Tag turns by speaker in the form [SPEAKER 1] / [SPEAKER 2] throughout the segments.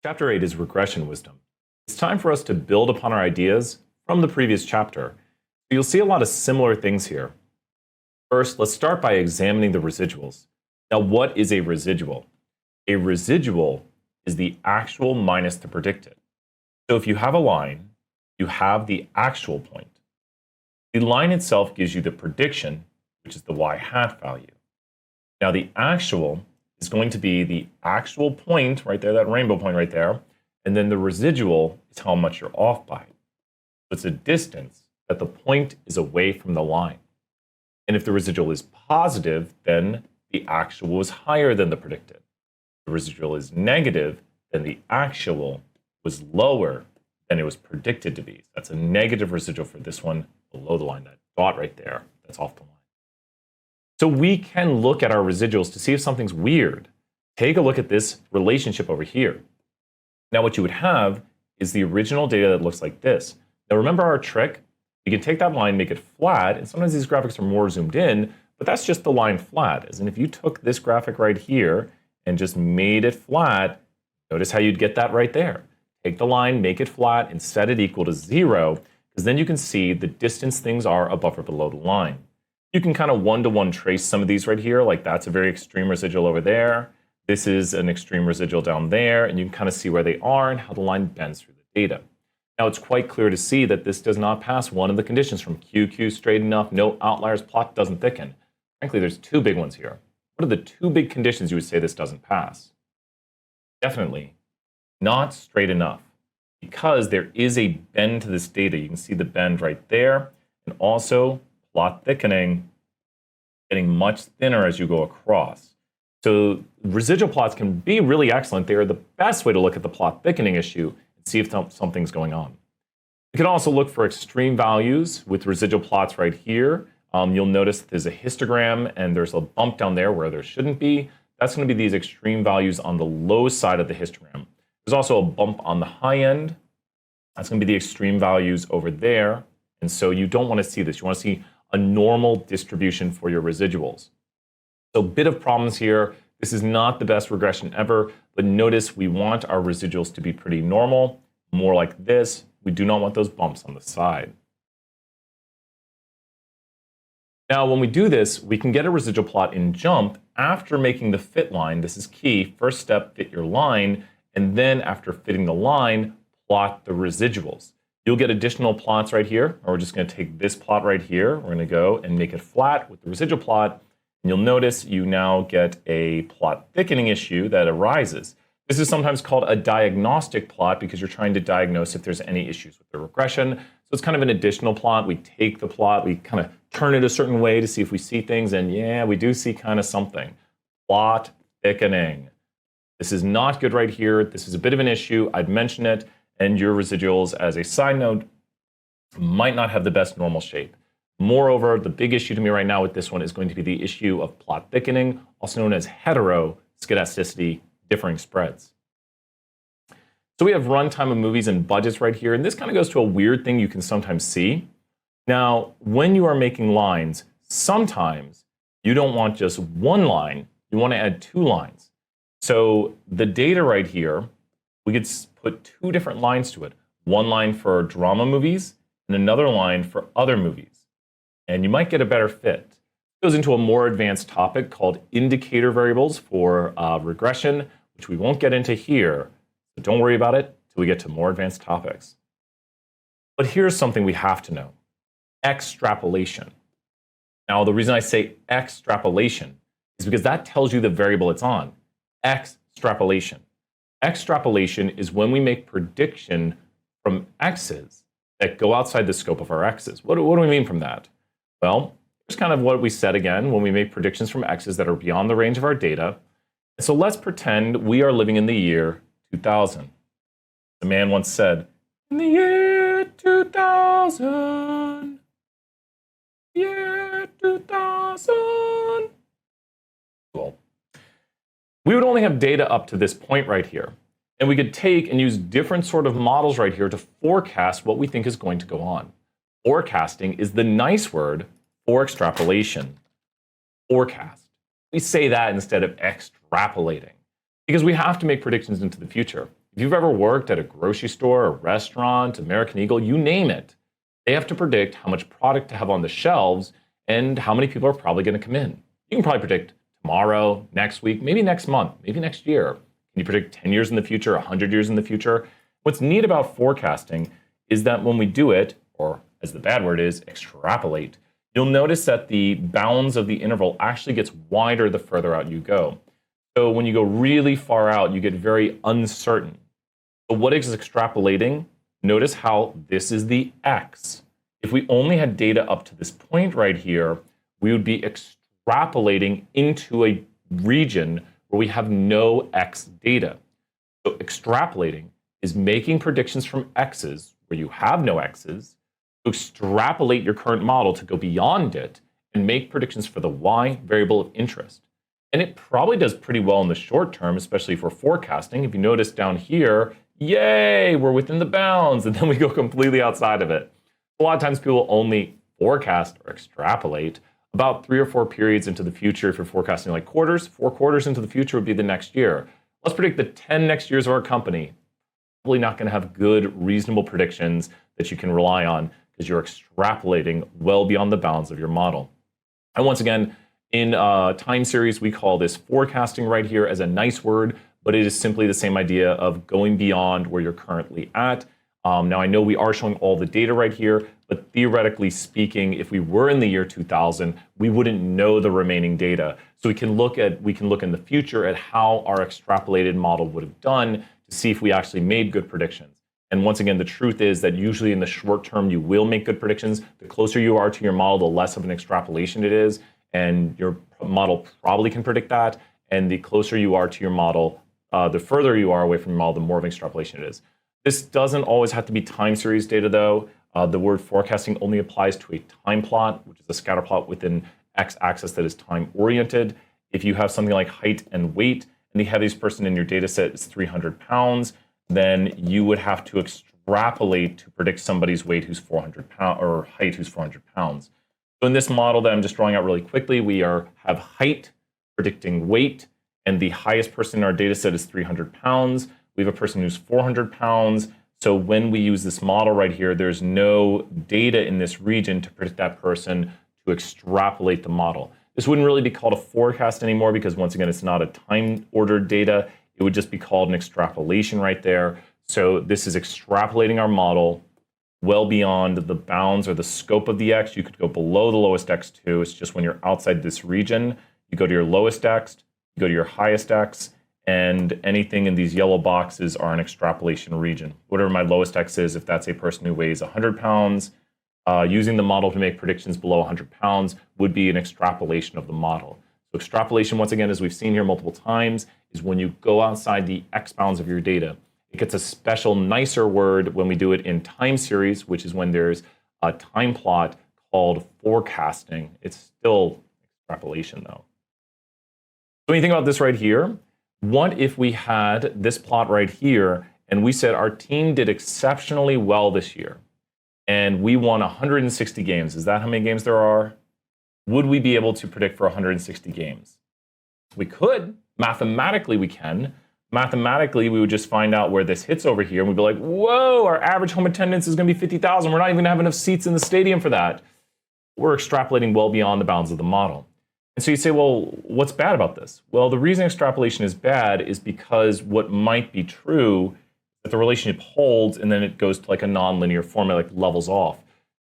[SPEAKER 1] Chapter 8 is regression wisdom. It's time for us to build upon our ideas from the previous chapter. You'll see a lot of similar things here. First, let's start by examining the residuals. Now, what is a residual? A residual is the actual minus the predicted. So if you have a line, you have the actual point. The line itself gives you the prediction, which is the y hat value. Now, the actual is going to be the actual point right there, that rainbow point right there, and then the residual is how much you're off by. So it's a distance that the point is away from the line. And if the residual is positive, then the actual was higher than the predicted. If the residual is negative, then the actual was lower than it was predicted to be. That's a negative residual for this one below the line, that dot right there, that's off the line. So we can look at our residuals to see if something's weird. Take a look at this relationship over here. Now what you would have is the original data that looks like this. Now remember our trick? You can take that line, make it flat, and sometimes these graphics are more zoomed in, but that's just the line flat. As in if you took this graphic right here and just made it flat, notice how you'd get that right there. Take the line, make it flat, and set it equal to 0, because then you can see the distance things are above or below the line. You can kind of one-to-one trace some of these right here, like that's a very extreme residual over there. This is an extreme residual down there, and you can kind of see where they are and how the line bends through the data. Now it's quite clear to see that this does not pass one of the conditions from QQ straight enough, no outliers, plot doesn't thicken. Frankly, there's two big ones here. What are the two big conditions you would say this doesn't pass? Definitely not straight enough, because there is a bend to this data. You can see the bend right there, and also plot thickening, getting much thinner as you go across. So residual plots can be really excellent. They are the best way to look at the plot thickening issue and see if something's going on. You can also look for extreme values with residual plots right here. You'll notice that there's a histogram and there's a bump down there where there shouldn't be. That's going to be these extreme values on the low side of the histogram. There's also a bump on the high end. That's going to be the extreme values over there. And so you don't want to see this. You want to see a normal distribution for your residuals. So a bit of problems here. This is not the best regression ever, but notice we want our residuals to be pretty normal, more like this. We do not want those bumps on the side. Now, when we do this, we can get a residual plot in JUMP after making the fit line. This is key. First step, fit your line, and then after fitting the line, plot the residuals. You'll get additional plots right here, or we're just going to take this plot right here. We're going to go and make it flat with the residual plot. And you'll notice you now get a plot thickening issue that arises. This is sometimes called a diagnostic plot because you're trying to diagnose if there's any issues with the regression. So it's kind of an additional plot. We take the plot, we kind of turn it a certain way to see if we see things, and yeah, we do see kind of something. Plot thickening. This is not good right here. This is a bit of an issue. I'd mention it, and your residuals, as a side note, might not have the best normal shape. Moreover, the big issue to me right now with this one is going to be the issue of plot thickening, also known as heteroskedasticity, differing spreads. So we have runtime of movies and budgets right here, and this kind of goes to a weird thing you can sometimes see. Now, when you are making lines, sometimes you don't want just one line, you want to add two lines. So the data right here, we could put two different lines to it. One line for drama movies and another line for other movies. And you might get a better fit. It goes into a more advanced topic called indicator variables for regression, which we won't get into here. So don't worry about it until we get to more advanced topics. But here's something we have to know. Extrapolation. Now, the reason I say extrapolation is because that tells you the variable it's on. Extrapolation. Extrapolation is when we make prediction from x's that go outside the scope of our x's. What do we mean from that? Well, here's kind of what we said again when we make predictions from x's that are beyond the range of our data. And so let's pretend we are living in the year 2000. The man once said, in the year 2000, year 2000. Cool. We would only have data up to this point right here. And we could take and use different sort of models right here to forecast what we think is going to go on. Forecasting is the nice word for extrapolation. Forecast. We say that instead of extrapolating because we have to make predictions into the future. If you've ever worked at a grocery store, a restaurant, American Eagle, you name it, they have to predict how much product to have on the shelves and how many people are probably going to come in. You can probably predict tomorrow, next week, maybe next month, maybe next year. Can you predict 10 years in the future, 100 years in the future? What's neat about forecasting is that when we do it, or as the bad word is, extrapolate, you'll notice that the bounds of the interval actually gets wider the further out you go. So when you go really far out, you get very uncertain. So what is extrapolating? Notice how this is the x. If we only had data up to this point right here, we would be extrapolating into a region where we have no x data. So extrapolating is making predictions from x's where you have no x's, to extrapolate your current model to go beyond it and make predictions for the y variable of interest. And it probably does pretty well in the short term, especially for forecasting. If you notice down here, yay, we're within the bounds, and then we go completely outside of it. A lot of times people only forecast or extrapolate about 3 or 4 periods into the future. If you're forecasting like quarters, 4 quarters into the future would be the next year. Let's predict the 10 next years of our company. Probably not going to have good, reasonable predictions that you can rely on because you're extrapolating well beyond the bounds of your model. And once again, in time series, we call this forecasting right here as a nice word, but it is simply the same idea of going beyond where you're currently at. Now, I know we are showing all the data right here, but theoretically speaking, if we were in the year 2000, we wouldn't know the remaining data. So we can look in the future at how our extrapolated model would have done to see if we actually made good predictions. And once again, the truth is that usually in the short term, you will make good predictions. The closer you are to your model, the less of an extrapolation it is. And your model probably can predict that. And the closer you are to your model, the further you are away from your model, the more of an extrapolation it is. This doesn't always have to be time series data, though. The word forecasting only applies to a time plot, which is a scatter plot within x-axis that is time-oriented. If you have something like height and weight, and the heaviest person in your data set is 300 pounds, then you would have to extrapolate to predict somebody's weight who's 400 pounds, or height who's 400 pounds. So in this model that I'm just drawing out really quickly, we have height predicting weight, and the highest person in our data set is 300 pounds. We have a person who's 400 pounds. So when we use this model right here, there's no data in this region to predict that person to extrapolate the model. This wouldn't really be called a forecast anymore because once again, it's not a time-ordered data. It would just be called an extrapolation right there. So this is extrapolating our model well beyond the bounds or the scope of the x. You could go below the lowest x too. It's just when you're outside this region, you go to your lowest x, you go to your highest x, and anything in these yellow boxes are an extrapolation region. Whatever my lowest x is, if that's a person who weighs 100 pounds, using the model to make predictions below 100 pounds would be an extrapolation of the model. So extrapolation, once again, as we've seen here multiple times, is when you go outside the x bounds of your data. It gets a special, nicer word when we do it in time series, which is when there's a time plot called forecasting. It's still extrapolation, though. So when you think about this right here, what if we had this plot right here, and we said our team did exceptionally well this year, and we won 160 games. Is that how many games there are? Would we be able to predict for 160 games? We could. Mathematically, we can. Mathematically, we would just find out where this hits over here, and we'd be like, whoa, our average home attendance is going to be 50,000. We're not even going to have enough seats in the stadium for that. We're extrapolating well beyond the bounds of the model. And so you say, well, what's bad about this? Well, the reason extrapolation is bad is because what might be true, that the relationship holds, and then it goes to like a nonlinear formula, like levels off.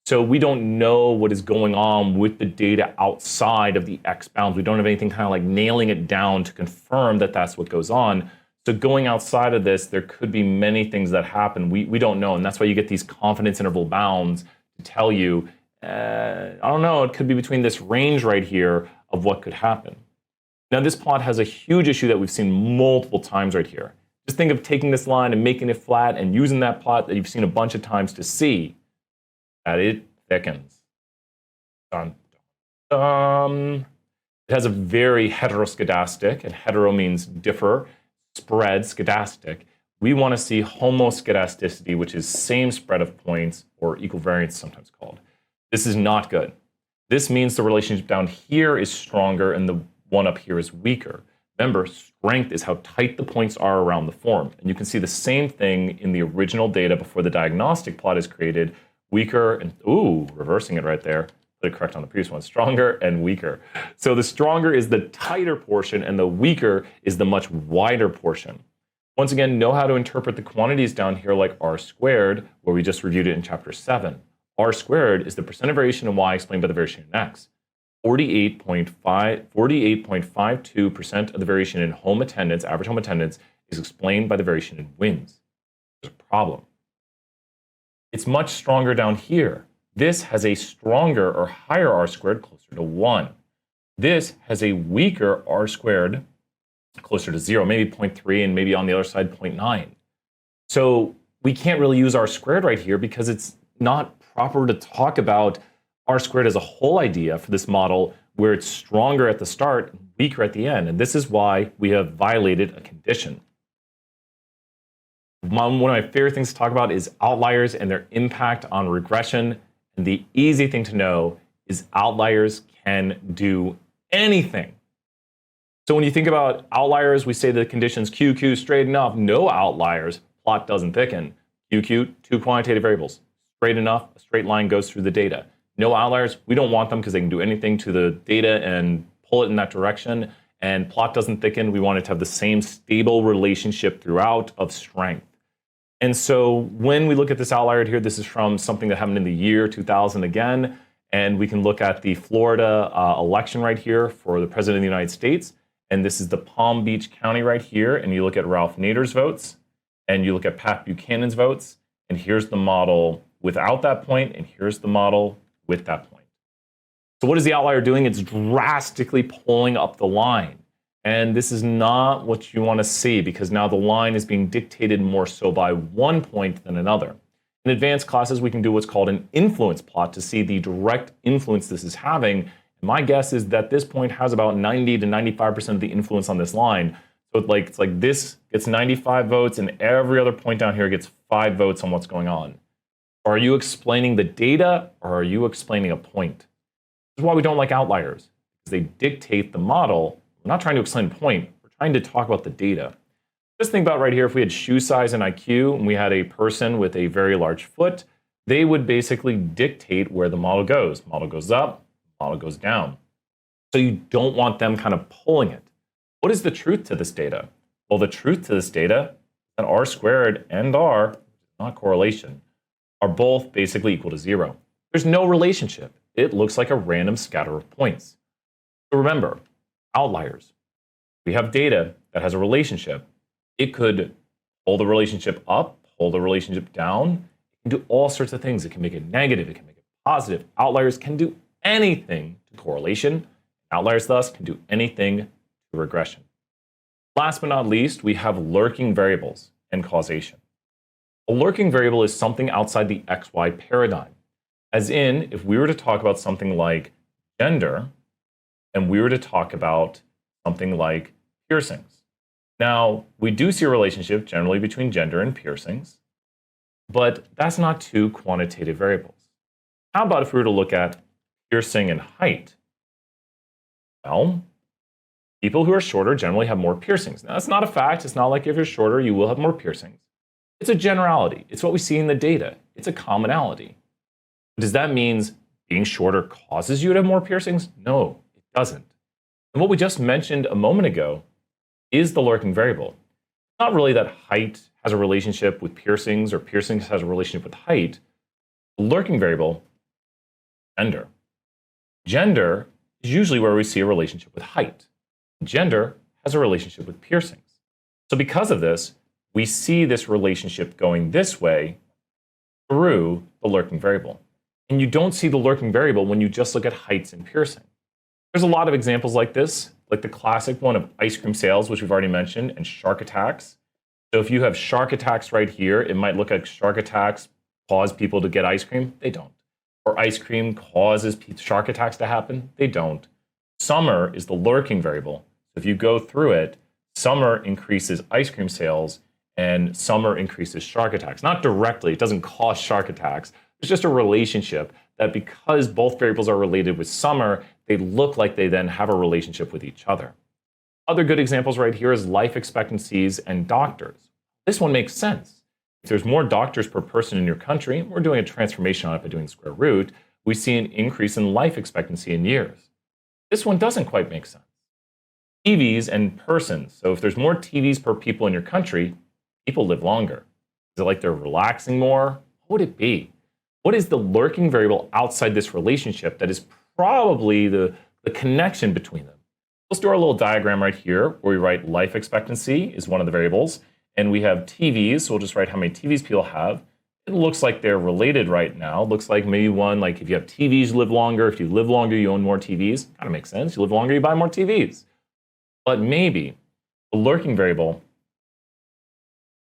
[SPEAKER 1] So we don't know what is going on with the data outside of the X bounds. We don't have anything kind of like nailing it down to confirm that that's what goes on. So going outside of this, there could be many things that happen. We don't know, and that's why you get these confidence interval bounds to tell you, I don't know, it could be between this range right here of what could happen. Now this plot has a huge issue that we've seen multiple times right here. Just think of taking this line and making it flat and using that plot that you've seen a bunch of times to see that it thickens. Dun, dun, dun. It has a very heteroskedastic, and hetero means differ, spread, skedastic. We want to see homoskedasticity, which is same spread of points, or equal variance sometimes called. This is not good. This means the relationship down here is stronger and the one up here is weaker. Remember, strength is how tight the points are around the form. And you can see the same thing in the original data before the diagnostic plot is created. Weaker and, reversing it right there. Put it correct on the previous one. Stronger and weaker. So the stronger is the tighter portion and the weaker is the much wider portion. Once again, know how to interpret the quantities down here like r squared, where we just reviewed it in chapter 7. R squared is the percent of variation in y explained by the variation in x. 48.52% of the variation in home attendance, average home attendance, is explained by the variation in wins. There's a problem. It's much stronger down here. This has a stronger or higher r squared closer to 1. This has a weaker r squared closer to 0, maybe 0.3, and maybe on the other side 0.9. So we can't really use r squared right here because it's not proper to talk about r squared as a whole idea for this model where it's stronger at the start and weaker at the end. And this is why we have violated a condition. One of my favorite things to talk about is outliers and their impact on regression. And the easy thing to know is outliers can do anything. So when you think about outliers, we say the conditions QQ straight enough, no outliers, plot doesn't thicken. QQ, two quantitative variables. Straight enough, a straight line goes through the data. No outliers, we don't want them because they can do anything to the data and pull it in that direction. And plot doesn't thicken, we want it to have the same stable relationship throughout of strength. And so when we look at this outlier here, this is from something that happened in the year 2000 again. And we can look at the Florida election right here for the President of the United States. And this is the Palm Beach County right here. And you look at Ralph Nader's votes, and you look at Pat Buchanan's votes. And here's the model without that point, and here's the model with that point. So what is the outlier doing? It's drastically pulling up the line. And this is not what you want to see because now the line is being dictated more so by one point than another. In advanced classes, we can do what's called an influence plot to see the direct influence this is having. And my guess is that this point has about 90 to 95% of the influence on this line. So it's like this gets 95 votes and every other point down here gets 5 votes on what's going on. Are you explaining the data or are you explaining a point? This is why we don't like outliers, because they dictate the model. We're not trying to explain a point, we're trying to talk about the data. Just think about right here, if we had shoe size and IQ and we had a person with a very large foot, they would basically dictate where the model goes. Model goes up, model goes down. So you don't want them kind of pulling it. What is the truth to this data? Well, the truth to this data is that r squared and r, not correlation, are both basically equal to 0. There's no relationship. It looks like a random scatter of points. So remember, outliers. We have data that has a relationship. It could pull the relationship up, pull the relationship down. It can do all sorts of things. It can make it negative. It can make it positive. Outliers can do anything to correlation. Outliers, thus, can do anything to regression. Last but not least, we have lurking variables and causation. A lurking variable is something outside the XY paradigm. As in, if we were to talk about something like gender, and we were to talk about something like piercings. Now, we do see a relationship generally between gender and piercings, but that's not two quantitative variables. How about if we were to look at piercing and height? Well, people who are shorter generally have more piercings. Now, that's not a fact. It's not like if you're shorter, you will have more piercings. It's a generality. It's what we see in the data. It's a commonality. Does that mean being shorter causes you to have more piercings? No, it doesn't. And what we just mentioned a moment ago is the lurking variable. It's not really that height has a relationship with piercings or piercings has a relationship with height. The lurking variable, gender. Gender is usually where we see a relationship with height. Gender has a relationship with piercings. So because of this, we see this relationship going this way through the lurking variable. And you don't see the lurking variable when you just look at heights and piercing. There's a lot of examples like this, like the classic one of ice cream sales, which we've already mentioned, and shark attacks. So if you have shark attacks right here, it might look like shark attacks cause people to get ice cream. They don't. Or ice cream causes shark attacks to happen. They don't. Summer is the lurking variable. If you go through it, summer increases ice cream sales and summer increases shark attacks. Not directly, it doesn't cause shark attacks. There's just a relationship that because both variables are related with summer, they look like they then have a relationship with each other. Other good examples right here is life expectancies and doctors. This one makes sense. If there's more doctors per person in your country, we're doing a transformation on it by doing square root, we see an increase in life expectancy in years. This one doesn't quite make sense. TVs and persons. So if there's more TVs per people in your country, people live longer. Is it like they're relaxing more? What would it be? What is the lurking variable outside this relationship that is probably the connection between them? Let's do our little diagram right here where we write life expectancy is one of the variables, and we have TVs, so we'll just write how many TVs people have. It looks like they're related right now. It looks like maybe one, like if you have TVs, you live longer. If you live longer, you own more TVs. Kind of makes sense. You live longer, you buy more TVs. But maybe the lurking variable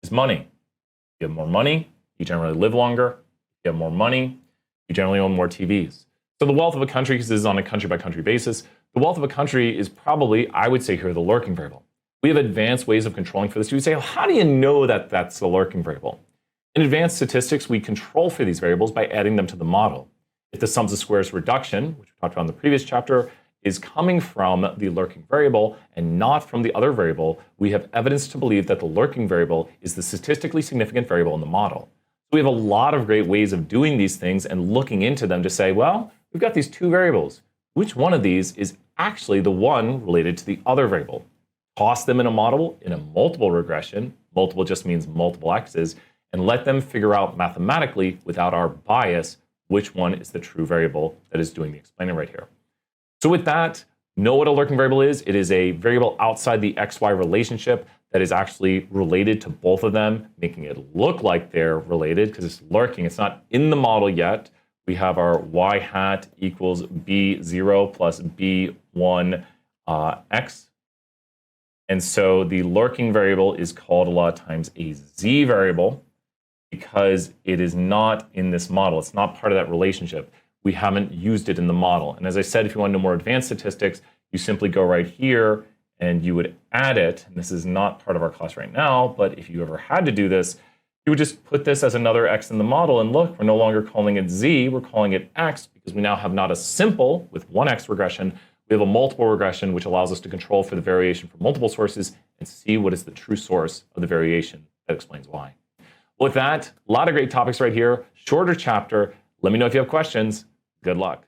[SPEAKER 1] is money. If you have more money, you generally live longer. If you have more money, you generally own more TVs. So the wealth of a country, because this is on a country-by-country basis, the wealth of a country is probably, I would say here, the lurking variable. We have advanced ways of controlling for this. You would say, well, how do you know that that's the lurking variable? In advanced statistics, we control for these variables by adding them to the model. If the sums of squares reduction, which we talked about in the previous chapter, is coming from the lurking variable and not from the other variable, we have evidence to believe that the lurking variable is the statistically significant variable in the model. So we have a lot of great ways of doing these things and looking into them to say, well, we've got these two variables. Which one of these is actually the one related to the other variable? Toss them in a model in a multiple regression. Multiple just means multiple x's. And let them figure out mathematically, without our bias, which one is the true variable that is doing the explaining right here. So with that, know what a lurking variable is. It is a variable outside the XY relationship that is actually related to both of them, making it look like they're related because it's lurking. It's not in the model yet. We have our y hat equals b0 plus b1 x. And so the lurking variable is called a lot of times a z variable because it is not in this model. It's not part of that relationship. We haven't used it in the model. And as I said, if you want to know more advanced statistics, you simply go right here and you would add it. And this is not part of our class right now, but if you ever had to do this, you would just put this as another x in the model, and look, we're no longer calling it z, we're calling it x, because we now have not a simple with one x regression, we have a multiple regression, which allows us to control for the variation from multiple sources and see what is the true source of the variation that explains why. With that, a lot of great topics right here, shorter chapter. Let me know if you have questions. Good luck.